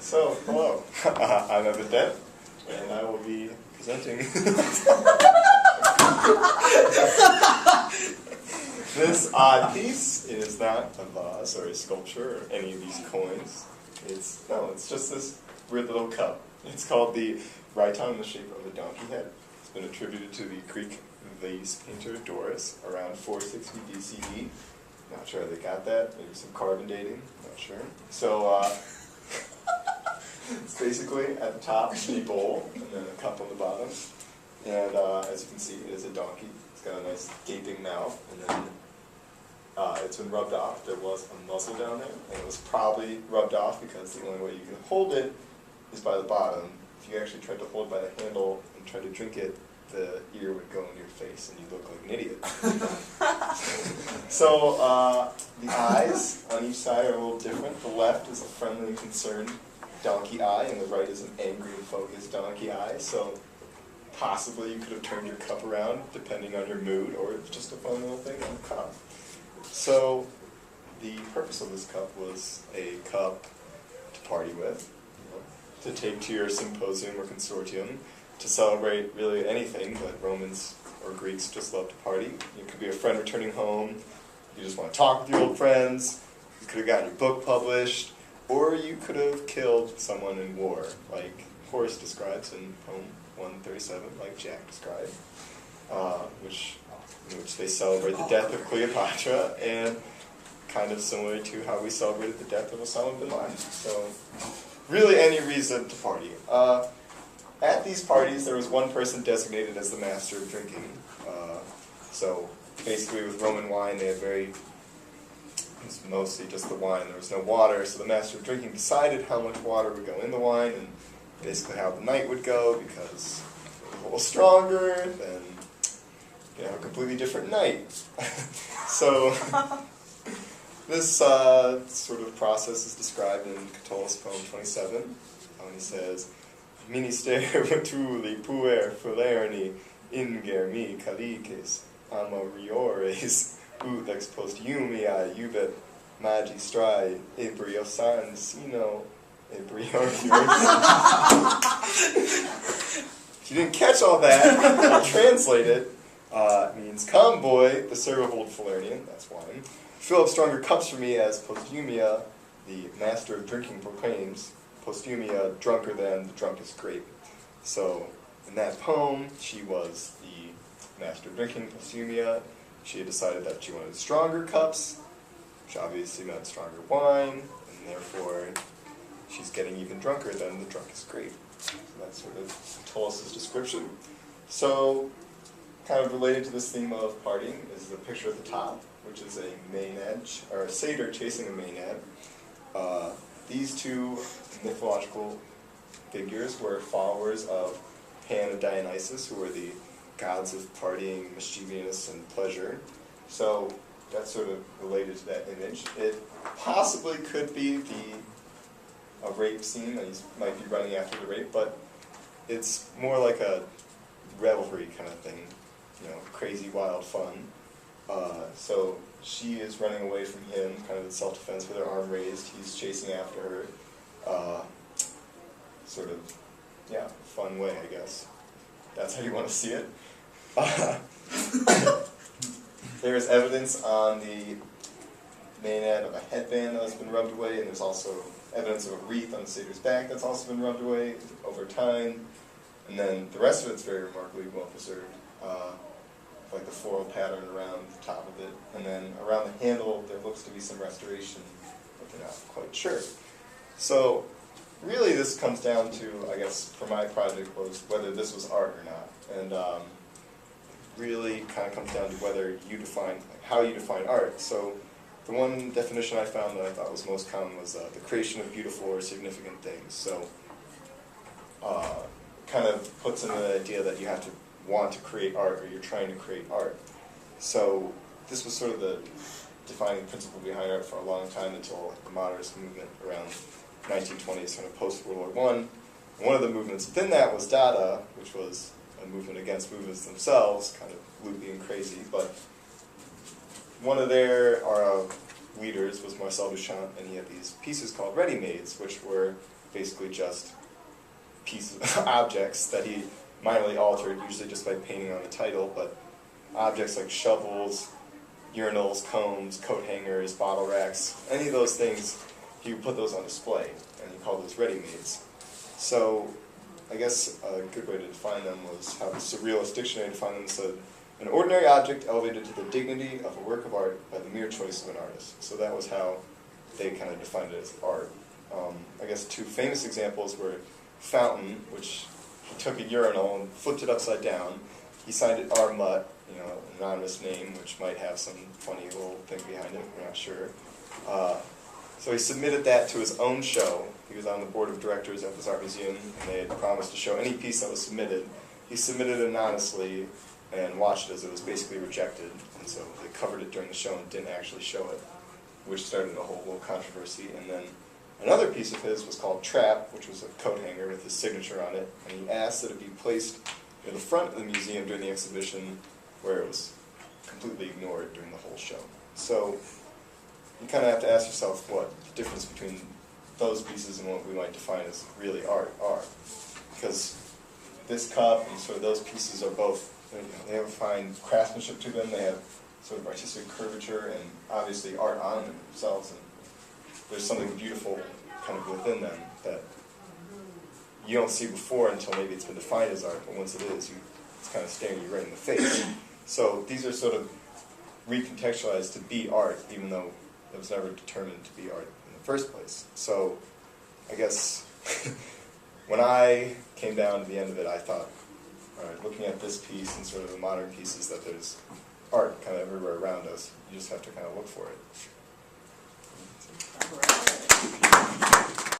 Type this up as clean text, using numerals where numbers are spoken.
So, hello. I'm Evan, and I will be presenting this odd piece. It is not a vase or a sculpture or any of these coins. It's just this weird little cup. It's called the Rhyton in the shape of a donkey head. It's been attributed to the Greek vase painter Doris around 460 BCE. Not sure how they got that. Maybe some carbon dating. Not sure. So, it's basically at the top a bowl and then a cup on the bottom. And as you can see, it is a donkey. It's got a nice gaping mouth, and then it's been rubbed off. There was a muzzle down there, and it was probably rubbed off because the only way you can hold it is by the bottom. If you actually tried to hold by the handle and try to drink it, the ear would go in your face and you look like an idiot. So the eyes on each side are a little different. The left is a friendly and concerned donkey eye, and the right is an angry and focused donkey eye. So possibly you could have turned your cup around depending on your mood, or it's just a fun little thing on the cup. So the purpose of this cup was a cup to party with, to take to your symposium or consortium, to celebrate really anything, but Romans or Greeks just love to party. It could be a friend returning home, you just want to talk with your old friends, you could have gotten your book published, or you could have killed someone in war, like Horace describes in poem 137, like Jack described, in which they celebrate the death of Cleopatra, and kind of similar to how we celebrated the death of Osama bin Laden. So, really any reason to party. At these parties, there was one person designated as the master of drinking. So, basically with Roman wine, they had it was mostly just the wine, there was no water, so the master of drinking decided how much water would go in the wine, and basically how the night would go, because it was a little stronger, then you have a completely different night. So, this sort of process is described in Catullus' poem 27, when he says, Minister vetuli puer fulerni ingermi calices amoriores ut ex postiumia jubet magistri ebriosan sino ebriorius. If you didn't catch all that, I'll translate it. It means, come boy, the serve of old Falernian, that's wine, fill up stronger cups for me as Postumia, the master of drinking, proclaims, Postumia drunker than the drunkest grape. So, in that poem, she was the master of drinking, Postumia. She had decided that she wanted stronger cups, which obviously meant stronger wine, and therefore she's getting even drunker than the drunkest grape. So that's sort of Catullus' description. So, kind of related to this theme of partying is the picture at the top, which is a Maenad, or a satyr chasing a Maenad. These two mythological figures were followers of Pan and Dionysus, who were the gods of partying, mischievousness, and pleasure. So that's sort of related to that image. It possibly could be a rape scene, that he might be running after the rape, but it's more like a revelry kind of thing, crazy, wild fun. So she is running away from him, kind of in self-defense with her arm raised. He's chasing after her. Sort of, fun way, I guess. That's how you want to see it. There's evidence on the Maenad of a headband that has been rubbed away, and there's also evidence of a wreath on the satyr's back that's also been rubbed away over time. And then the rest of it's very remarkably well preserved. Like the floral pattern around the top of it. And then around the handle, there looks to be some restoration, but they're not quite sure. So, really this comes down to, I guess, for my project, was whether this was art or not. And really kind of comes down to whether you define, how you define art. So, the one definition I found that I thought was most common was the creation of beautiful or significant things. So, kind of puts in the idea that you have to want to create art, or you're trying to create art. So this was sort of the defining principle behind art for a long time, until the modernist movement around 1920s, kind of post-World War I. And one of the movements within that was Dada, which was a movement against movements themselves, kind of loopy and crazy, but one of their leaders was Marcel Duchamp, and he had these pieces called ready-mades, which were basically just pieces, objects that he minorly altered, usually just by painting on the title, but objects like shovels, urinals, combs, coat hangers, bottle racks, any of those things, he would put those on display, and he called those ready-mades. So I guess a good way to define them was how the Surrealist Dictionary defined them. Said, an ordinary object elevated to the dignity of a work of art by the mere choice of an artist. So that was how they kind of defined it as art. I guess two famous examples were Fountain, which he took a urinal and flipped it upside down. He signed it R. Mutt, you know, an anonymous name, which might have some funny little thing behind it, we're not sure. So he submitted that to his own show. He was on the board of directors at this art museum, and they had promised to show any piece that was submitted. He submitted it anonymously and watched it as it was basically rejected, and so they covered it during the show and didn't actually show it, which started a whole little controversy. And then another piece of his was called Trap, which was a coat hanger with his signature on it, and he asked that it be placed in the front of the museum during the exhibition, where it was completely ignored during the whole show. So you kind of have to ask yourself what the difference between those pieces and what we might define as really art are. Because this cup and sort of those pieces are both, you know, they have a fine craftsmanship to them, they have sort of artistic curvature and obviously art on themselves, and there's something beautiful kind of within them that you don't see before until maybe it's been defined as art, but once it is, it's kind of staring you right in the face. So these are sort of recontextualized to be art, even though it was never determined to be art in the first place. So I guess when I came down to the end of it, I thought, all right, looking at this piece and sort of the modern pieces, that there's art kind of everywhere around us. You just have to kind of look for it. All right.